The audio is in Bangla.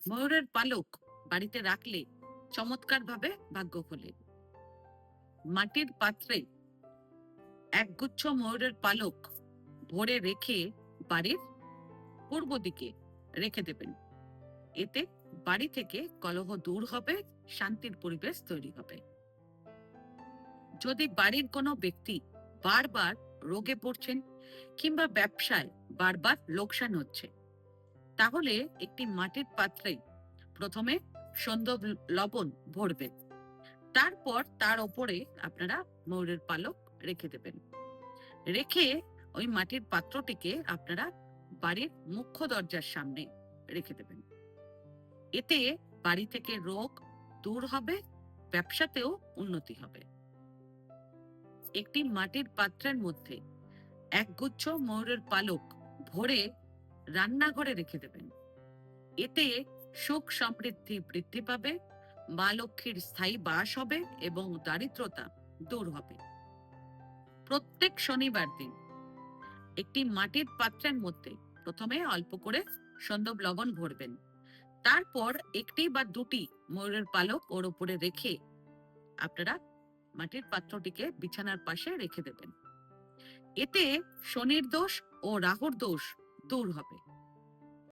ময়ূরের পালক বাড়িতে রাখলে চমৎকারভাবে ভাগ্য খোলে। মাটির পাত্রে একগুচ্ছ ময়ূরের পালক ভরে রেখে বাড়ির পূর্ব দিকে রেখে দেবেন। এতে বাড়ি থেকে কলহ দূর হবে, শান্তির পরিবেশ তৈরি হবে। যদি বাড়ির কোনো ব্যক্তি বারবার রোগে পড়ছেন কিংবা ব্যবসায় বারবার লোকসান হচ্ছে, তাহলে একটি মাটির পাত্রে প্রথমে সন্দব লবণ ভরবেন, তারপর তার ওপরে আপনারা ময়ূরের পালক রেখে দেবেন। রেখে ওই মাটির পাত্রটিকে আপনারা বাড়ির মুখ্য দরজার সামনে রেখে দেবেন। এতে বাড়ি থেকে রোগ দূর হবে, ব্যবসাতেও উন্নতি হবে। একটি মাটির পাত্রের মধ্যে একগুচ্ছ ময়ূরের পালক ভরে রান্নাঘরে রেখে দেবেন। এতে সুখ সমৃদ্ধি বৃদ্ধি পাবে, মা লক্ষ্মীর স্থায়ী বাস হবে এবং দারিদ্রতা দূর হবে। প্রত্যেক শনিবার দিন একটি মাটির পাত্রের মধ্যে প্রথমে অল্প করে সন্দব লবণ ভরবেন, তারপর একটি বা দুটি ময়ূরের পালক ওর উপরে রেখে আপনারা মাটির পাত্রটিকে বিছানার পাশে রেখে দেবেন। এতে শনির দোষ ও রাহুর দোষ দূর হবে।